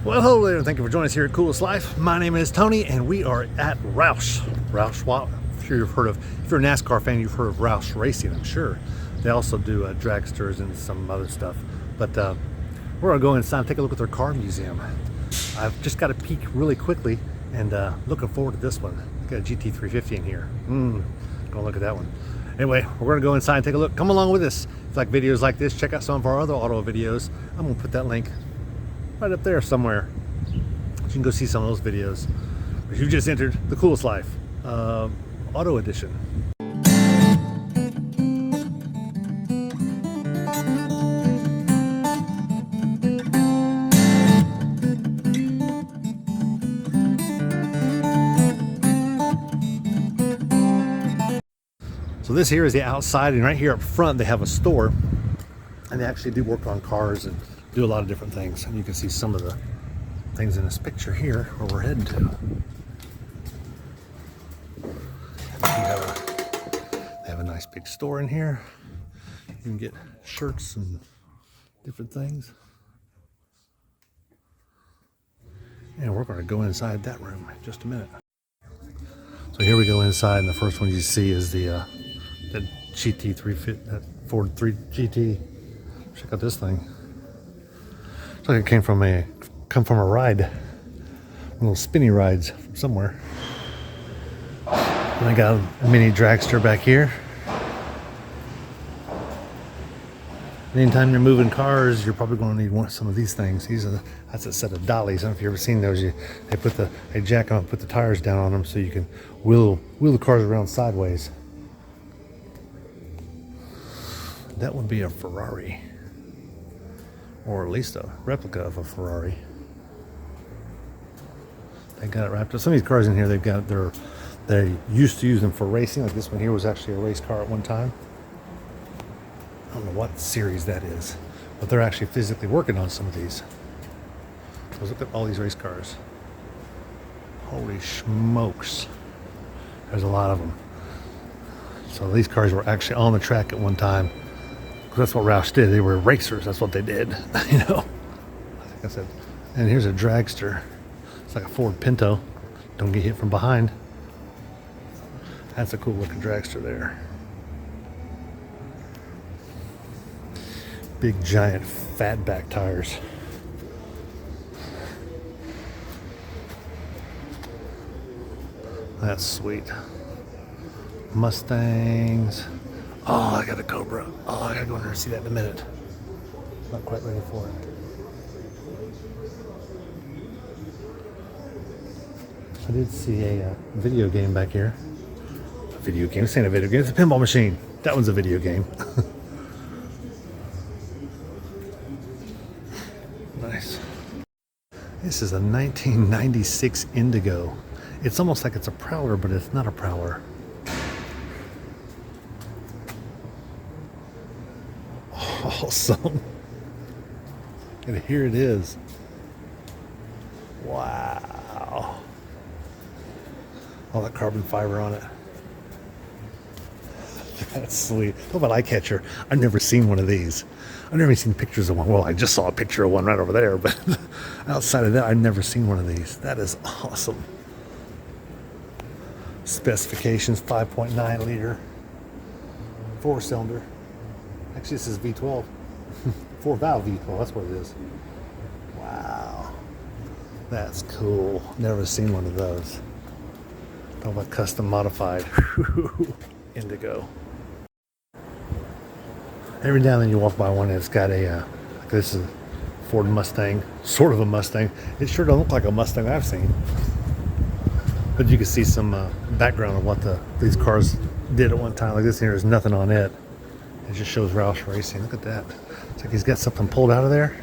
Well, hello there, and thank you for joining us here at Coolest Life. My name is Tony, and we are at Roush. Roush, well, I'm sure you've heard of, if you're a NASCAR fan, you've heard of Roush Racing, I'm sure. They also do dragsters and some other stuff. But we're going to go inside and take a look at their car museum. I've just got to peek really quickly, and looking forward to this one. Got a GT350 in here. Go look at that one. Anyway, we're going to go inside and take a look. Come along with us. If you like videos like this, check out some of our other auto videos. I'm going to put that link right up there somewhere. You can go see some of those videos. But you just entered the Coolest Life Auto Edition. So this here is the outside, and right here up front they have a store, and they actually do work on cars and do a lot of different things. And you can see some of the things in this picture here where we're heading to. They have a nice big store in here. You can get shirts and different things. And we're going to go inside that room in just a minute. So here we go inside, and the first one you see is the GT350, that Ford 3 GT. Check out this thing. Looks like it come from a ride, one of those spinny rides from somewhere. And I got a mini dragster back here. Anytime you're moving cars, you're probably going to need some of these things. That's a set of dollies. I don't know if you've ever seen those. They jack them up, put the tires down on them so you can wheel the cars around sideways. That would be a Ferrari, or at least a replica of a Ferrari. They got it wrapped up. Some of these cars in here, they used to use them for racing. Like this one here was actually a race car at one time. I don't know what series that is, but they're actually physically working on some of these. So look at all these race cars. Holy smokes. There's a lot of them. So these cars were actually on the track at one time. Because that's what Roush did. They were racers. That's what they did. You know. Like I said. And here's a dragster. It's like a Ford Pinto. Don't get hit from behind. That's a cool looking dragster there. Big giant fat back tires. That's sweet. Mustangs. Oh, I got a Cobra. Oh, I gotta go in there and see that in a minute. Not quite ready for it. I did see a video game back here. A video game? This ain't a video game. It's a pinball machine. That one's a video game. Nice. This is a 1996 Indigo. It's almost like it's a Prowler, but it's not a Prowler. Awesome. And here it is. Wow. All that carbon fiber on it. That's sweet. How about eye catcher? I've never seen one of these. I've never seen pictures of one. Well, I just saw a picture of one right over there, but outside of that, I've never seen one of these. That is awesome. Specifications, 5.9 liter, 4-cylinder. Actually, this is V12. 4-valve V12, that's what it is. Wow. That's cool. Never seen one of those. Talk about custom modified. Indigo. Every now and then you walk by one that's got this is a Ford Mustang, sort of a Mustang. It sure don't look like a Mustang I've seen. But you can see some background of what these cars did at one time. Like this here, there's nothing on it. It just shows Roush Racing. Look at that. It's like he's got something pulled out of there.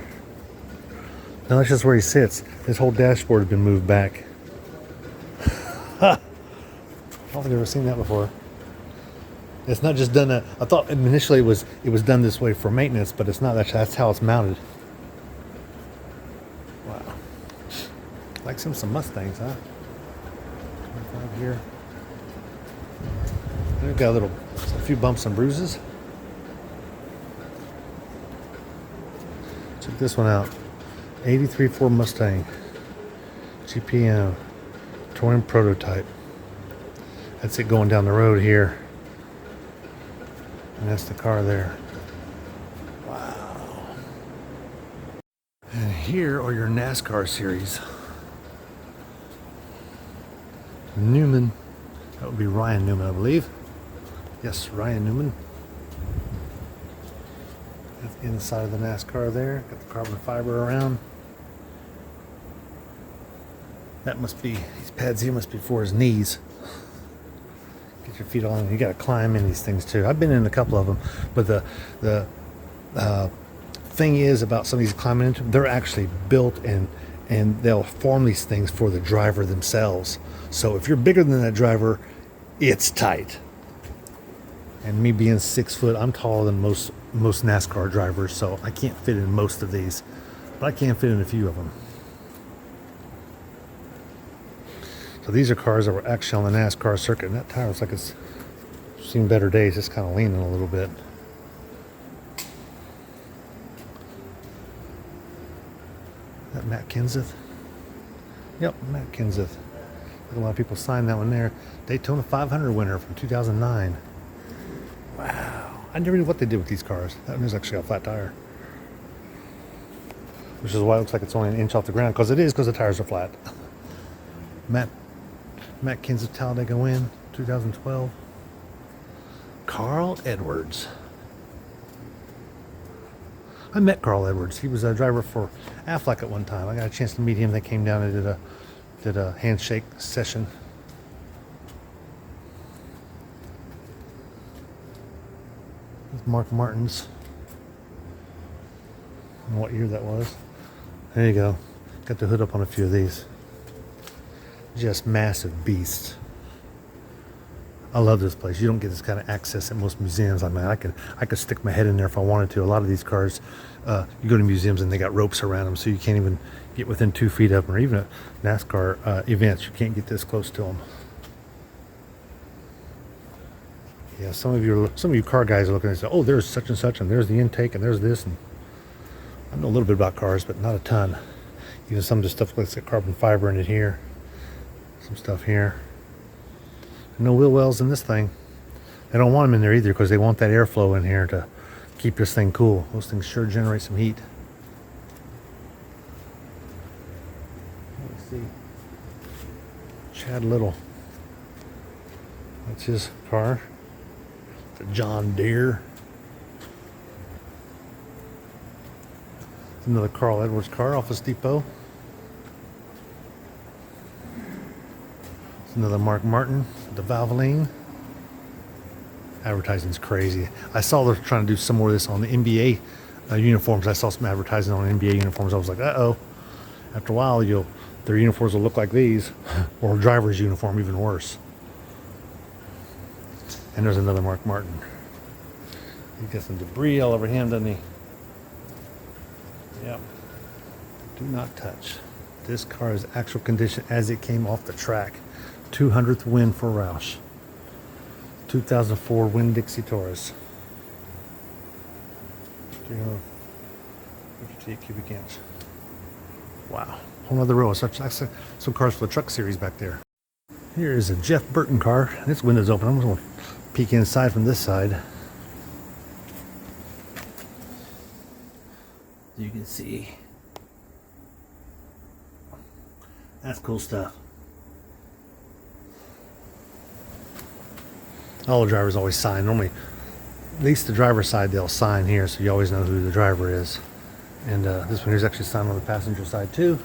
No, that's just where he sits. His whole dashboard has been moved back. I don't think I've ever seen that before. It's not just done. I thought initially it was done this way for maintenance, but it's not. That's how it's mounted. Wow. Like some Mustangs, huh? 25 here. We've got a few bumps and bruises. Check this one out. 83 Ford Mustang. GPM. Touring prototype. That's it going down the road here. And that's the car there. Wow. And here are your NASCAR series. Newman. That would be Ryan Newman, I believe. Yes, Ryan Newman. That's the inside of the NASCAR there. Got the carbon fiber around. That must be, these pads here must be for his knees. Get your feet on. You got to climb in these things too. I've been in a couple of them, but the thing is about some of these climbing into them, they're actually built and they'll form these things for the driver themselves. So if you're bigger than that driver, it's tight. And me being 6 foot, I'm taller than most NASCAR drivers, so I can't fit in most of these, but I can fit in a few of them. So these are cars that were actually on the NASCAR circuit, and that tire looks like it's seen better days. It's kind of leaning a little bit. Is that Matt Kenseth? Yep, Matt Kenseth. A lot of people signed that one there. Daytona 500 winner from 2009. Wow. I never knew what they did with these cars. That one's actually got a flat tire. Which is why it looks like it's only an inch off the ground. Because it is, because the tires are flat. Matt Kenseth Talladega win, 2012. Carl Edwards. I met Carl Edwards. He was a driver for Affleck at one time. I got a chance to meet him. They came down and did a handshake session. That's Mark Martin's. I don't know what year that was. There you go. Got the hood up on a few of these. Just massive beasts. I love this place. You don't get this kind of access at most museums. I mean, I could stick my head in there if I wanted to. A lot of these cars, you go to museums and they got ropes around them, so you can't even get within 2 feet of them. Or even at NASCAR events, you can't get this close to them. Yeah, some of you car guys are looking and say, "Oh, there's such and such, and there's the intake, and there's this." And I know a little bit about cars, but not a ton. Even some of the stuff looks like carbon fiber in it here. Some stuff here. No wheel wells in this thing. They don't want them in there either because they want that airflow in here to keep this thing cool. Those things sure generate some heat. Let's see. Chad Little. That's his car. The John Deere. Another Carl Edwards car, Office Depot. Another Mark Martin, the Valvoline. Advertising's crazy. I saw they're trying to do some more of this on the NBA uniforms. I saw some advertising on NBA uniforms. I was like, uh-oh. After a while, their uniforms will look like these, or a driver's uniform, even worse. And there's another Mark Martin. He's got some debris all over him, doesn't he? Yep. Do not touch. This car is actual condition as it came off the track. 200th win for Roush. 2004 Winn-Dixie Taurus. 358 cubic inch. Wow. Whole other row. Some cars for the truck series back there. Here is a Jeff Burton car. And its window's open. I'm just going to peek inside from this side. You can see. That's cool stuff. All the drivers always sign. Normally, at least the driver's side, they'll sign here, so you always know who the driver is. And this one here's actually signed on the passenger side too.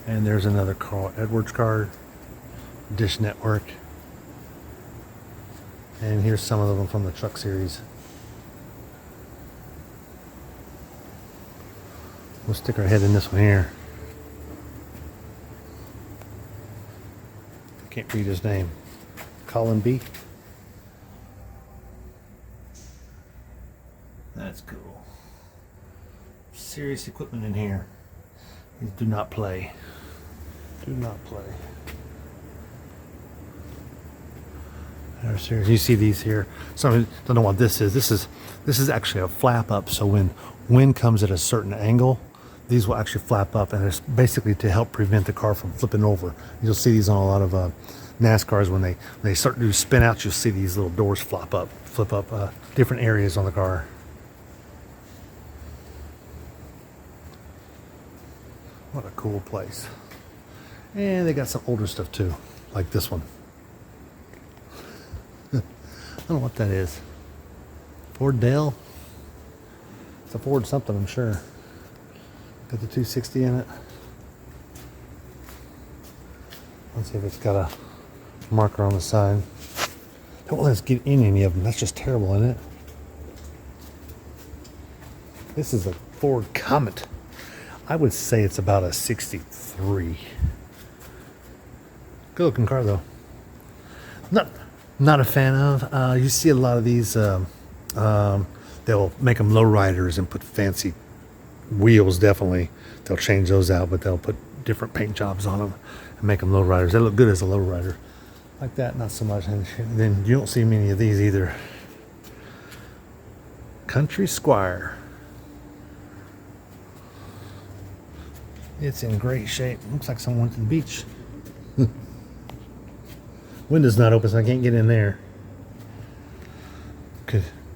And there's another Carl Edwards card, Dish Network. And here's some of them from the truck series. We'll stick our head in this one here. Can't read his name. Colin B. That's cool. Serious equipment in here. These do not play. Do not play. There's here. You see these here. Some don't know what this is. This is actually a flap up. So when wind comes at a certain angle, these will actually flap up, and it's basically to help prevent the car from flipping over. You'll see these on a lot of NASCARs when they start to do spin outs. You'll see these little doors flip up different areas on the car. What a cool place. And they got some older stuff too, like this one. I don't know what that is. Ford Dale? It's a Ford something, I'm sure. Got the 260 in it. Let's see if it's got a marker on the side. Don't let us get in any of them. That's just terrible, isn't it? This is a Ford Comet. I would say it's about a 63. Good looking car though. Not a fan of. You see a lot of these. They'll make them lowriders and put fancy wheels. Definitely, they'll change those out, but they'll put different paint jobs on them and make them lowriders. They look good as a lowrider. Like that, not so much. And then you don't see many of these either. Country Squire. It's in great shape. Looks like someone went to the beach. Window's not open, so I can't get in there.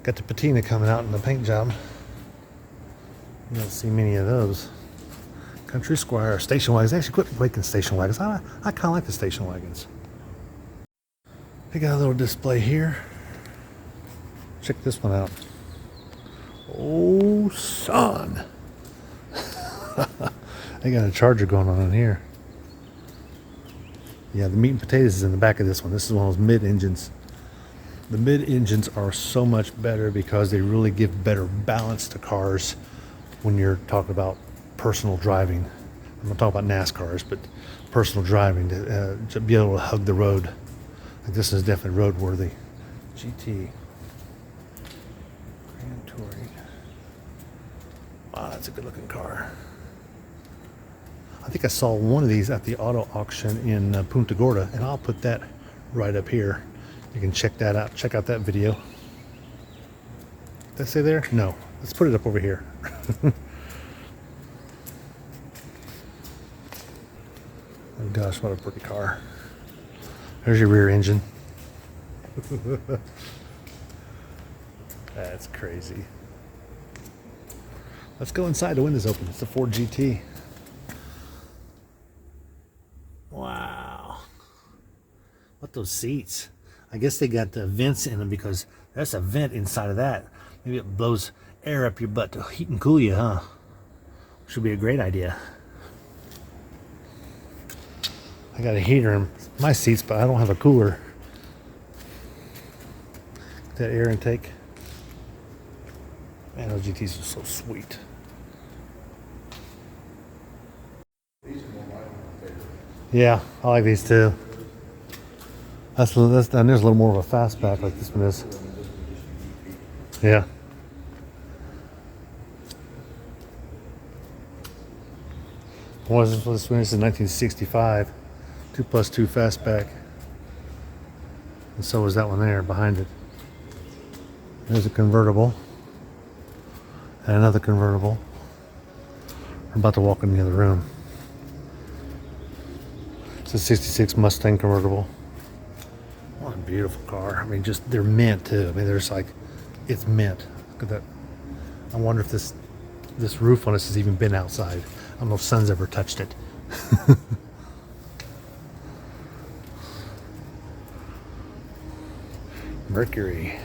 Got the patina coming out in the paint job. You don't see many of those. Country Squire, station wagons. They actually quit making station wagons. I kind of like the station wagons. They got a little display here. Check this one out. Oh, son. They got a charger going on in here. Yeah, the meat and potatoes is in the back of this one. This is one of those mid engines. The mid engines are so much better because they really give better balance to cars when you're talking about personal driving. I'm not talking about NASCARs, but personal driving to be able to hug the road. Like this is definitely roadworthy. GT. Grand Touring. Wow, that's a good looking car. I think I saw one of these at the auto auction in Punta Gorda, and I'll put that right up here. You can check that out. Check out that video. Did I say there? No. Let's put it up over here. Oh gosh, what a pretty car. There's your rear engine. That's crazy. Let's go inside. The window's open. It's a Ford GT. Wow. What those seats. I guess they got the vents in them because there's a vent inside of that. Maybe it blows air up your butt to heat and cool you, huh? Should be a great idea. I got a heater in my seats, but I don't have a cooler. That air intake. Man, those GTs are so sweet. Yeah, I like these too. And there's a little more of a fastback like this one is. Yeah. What is this one? This is 1965. 2+2 fastback. And so was that one there behind it. There's a convertible. And another convertible. I'm about to walk in the other room. It's a 66 Mustang convertible. What a beautiful car. I mean, just, they're mint too. I mean, there's like, it's mint. Look at that. I wonder if this roof on this has even been outside. I don't know if sun's ever touched it. Mercury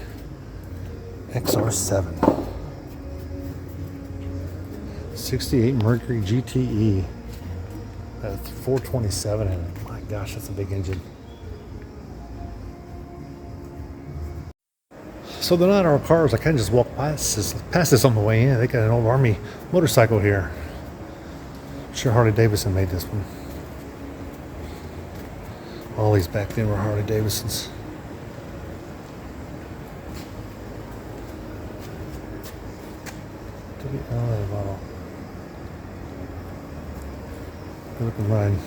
XR7. 68 Mercury GTE. That's 427 in it. My gosh, that's a big engine. So they're not our cars. I kind of just walked past this on the way in. They got an old Army motorcycle here. I'm sure Harley Davidson made this one. All these back then were Harley Davidsons. Oh, model. Good looking line.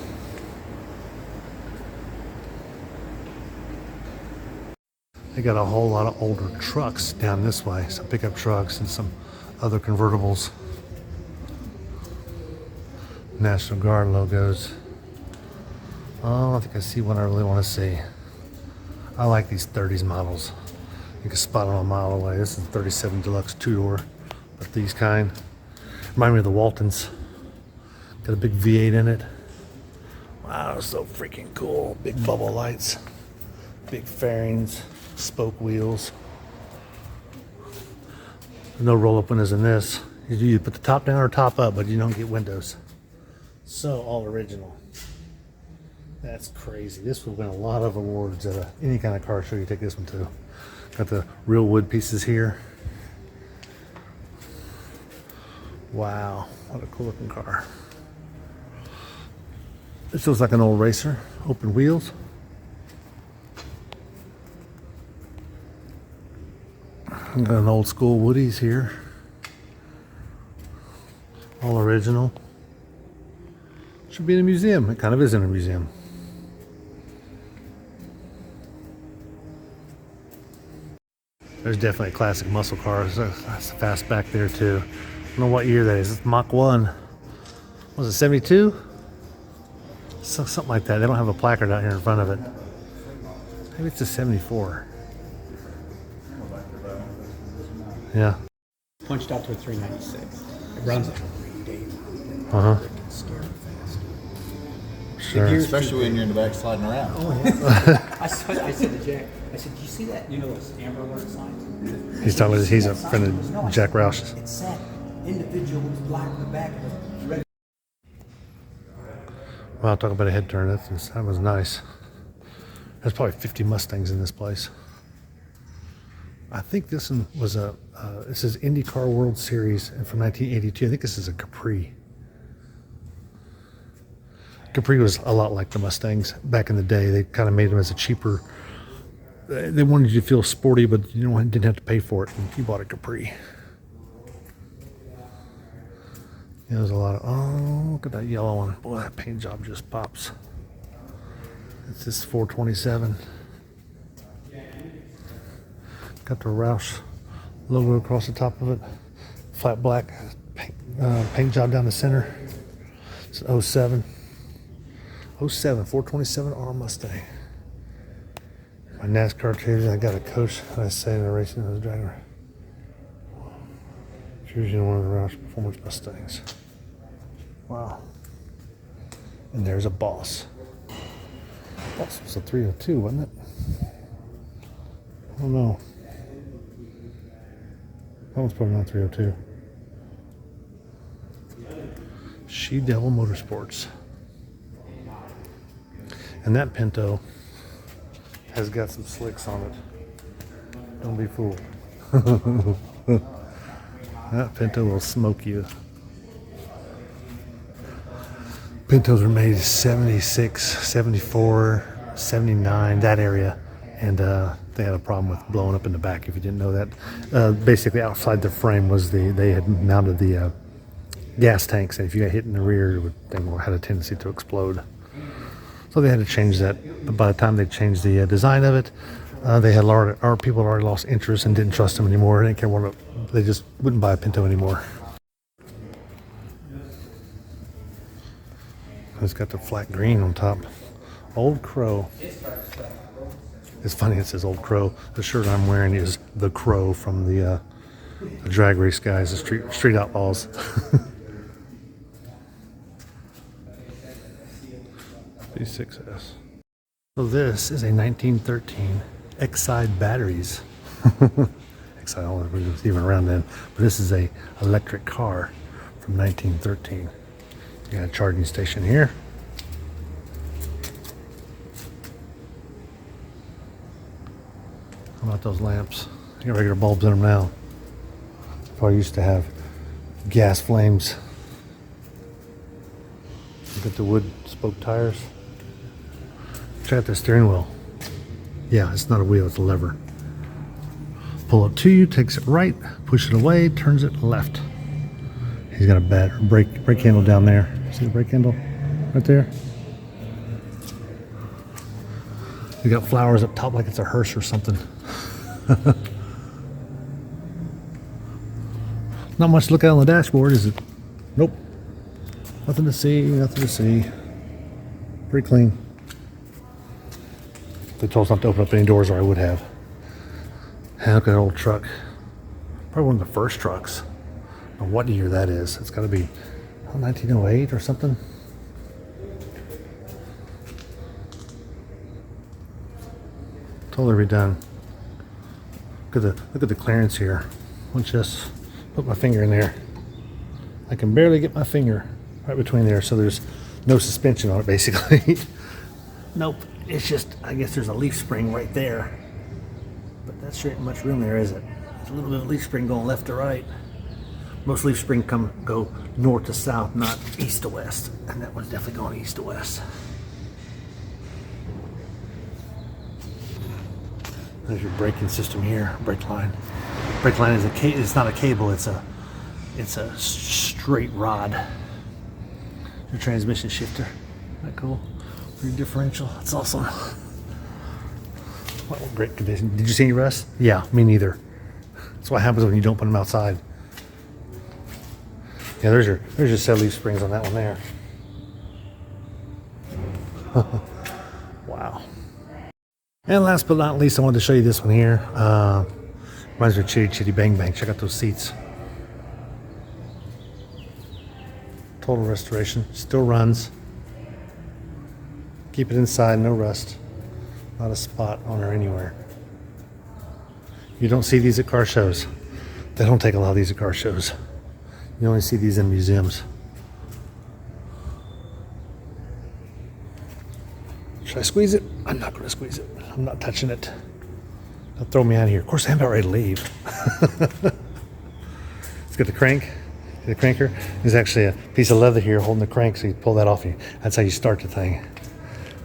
They got a whole lot of older trucks down this way. Some pickup trucks and some other convertibles. National Guard logos. Oh, I think I see one I really want to see. I like these 30s models. You can spot them a mile away. This is a 37 Deluxe two-door, but these kind remind me of the Waltons. Got a big V8 in it. Wow, so freaking cool. Big bubble lights, big fairings, spoke wheels. No roll-up windows in this. You put the top down or top up, but you don't get windows. So all original. That's crazy. This would win a lot of awards at any kind of car show you take this one to. Got the real wood pieces here. Wow, what a cool looking car. This looks like an old racer. Open wheels. Got an old school Woodies here. All original. Should be in a museum. It kind of is in a museum. There's definitely a classic muscle car. That's fast back there too. I don't know what year that is. It's Mach 1. Was it 72? Something like that. They don't have a placard out here in front of it. Maybe it's a 74. Yeah. Punched out to a 396. It runs like a Green Day. Scary fast. Sure. Especially when you're in the back sliding around. Oh yeah. I said to Jack, I said, "Do you see that? You know those Amber Alert signs?" He's talking. He's a friend of Jack Roush's. It said individual was black in the back of it. Wow, talk about a head turn. That was nice. There's probably 50 Mustangs in this place. I think this one was this is IndyCar World Series from 1982. I think this is a Capri. Capri was a lot like the Mustangs back in the day. They kind of made them as a cheaper. They wanted you to feel sporty, but you didn't have to pay for it. And you bought a Capri. There's a lot of, oh, look at that yellow one. Boy, that paint job just pops. It's this 427. Got the Roush logo across the top of it. Flat black paint job down the center. It's an 07. 07, 427R Mustang. My NASCAR jersey, I got a coach, I say in a racing, I was driving. Jersey on one of the Roush Performance Mustangs. Wow. And there's a Boss. Boss was a 302, wasn't it? I don't know. That one's probably not 302. She Devil Motorsports. And that Pinto has got some slicks on it. Don't be fooled. That Pinto will smoke you. Pintos were made 76, 74, 79, that area. And they had a problem with blowing up in the back, if you didn't know that. Basically, outside the frame was they had mounted the gas tanks. And if you got hit in the rear, they had a tendency to explode. So they had to change that. But by the time they changed the design of it, our people had already lost interest and didn't trust them anymore. They didn't care what they just wouldn't buy a Pinto anymore. It's got the flat green on top. Old Crow. It's funny it says Old Crow. The shirt I'm wearing is the Crow from the drag race guys, the street outlaws. B6S. So this is a 1913 Exide batteries. Exide, I don't know if it was even around then, but this is a electric car from 1913. You got a charging station here. How about those lamps? You got regular bulbs in them now. Probably used to have gas flames. You got the wood spoke tires. Check out the steering wheel. Yeah, it's not a wheel, it's a lever. Pull it to you, takes it right, push it away, turns it left. He's got a bad brake handle down there. See the brake handle right there? You got flowers up top like it's a hearse or something. Not much to look at on the dashboard, is it? Nope. Nothing to see, nothing to see. Pretty clean. They told us not to open up any doors, or I would have. And look at that old truck. Probably one of the first trucks. I don't know what year that is. It's got to be 1908 or something. Totally redone. Look at the clearance here. I'll just put my finger in there. I can barely get my finger right between there, so there's no suspension on it basically. Nope, it's just, I guess there's a leaf spring right there. But that's sure ain't much room there, is it? There's a little bit of leaf spring going left to right. Most leaf spring go north to south, not east to west. And that one's definitely going east to west. There's your braking system here, brake line. Brake line is it's not a cable, it's a straight rod. Your transmission shifter. Isn't that cool? Your differential. That's awesome. What great condition. Did you see any rust? Yeah, me neither. That's what happens when you don't put them outside. Yeah, there's your set leaf springs on that one there. Wow. And last but not least, I wanted to show you this one here. Reminds me of Chitty Chitty Bang Bang. Check out those seats. Total restoration. Still runs. Keep it inside, no rust. Not a spot on her anywhere. You don't see these at car shows. They don't take a lot of these at car shows. You only see these in museums. Should I squeeze it? I'm not going to squeeze it. I'm not touching it. Don't throw me out of here. Of course, I'm about ready to leave. Let's get the crank. The cranker. There's actually a piece of leather here holding the crank, so you pull that off. That's how you start the thing.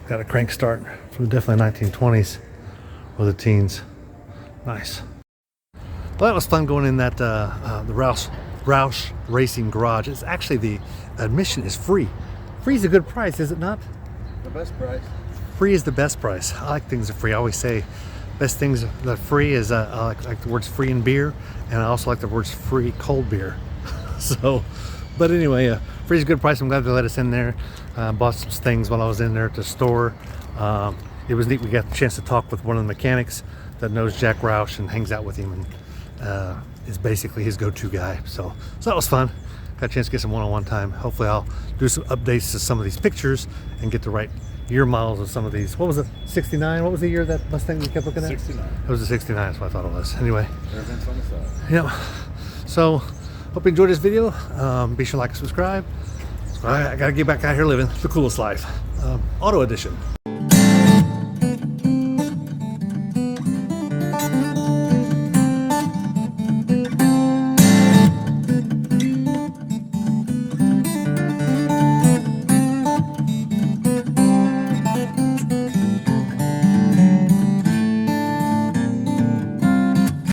Got a crank start from definitely 1920s or the teens. Nice. Well, that was fun going in that the Roush Racing Garage. It's actually, the admission is free. Free is a good price, is it not? The best price. Free is the best price. I like things that are free. I always say best things that are free is I like the words free in beer, and I also like the words free cold beer. So, but anyway, free is a good price. I'm glad they let us in there. Bought some things while I was in there at the store. It was neat. We got a chance to talk with one of the mechanics that knows Jack Roush and hangs out with him, and is basically his go-to guy. So that was fun. Got a chance to get some one-on-one time. Hopefully I'll do some updates to some of these pictures and get the right year models of some of these. What was it? 69? What was the year of that Mustang we kept looking at? 69. It was a 69, that's what I thought it was. Anyway. Everything's on the side. Yeah. So, hope you enjoyed this video. Be sure to like and subscribe. I gotta get back out here living the coolest life. Auto edition.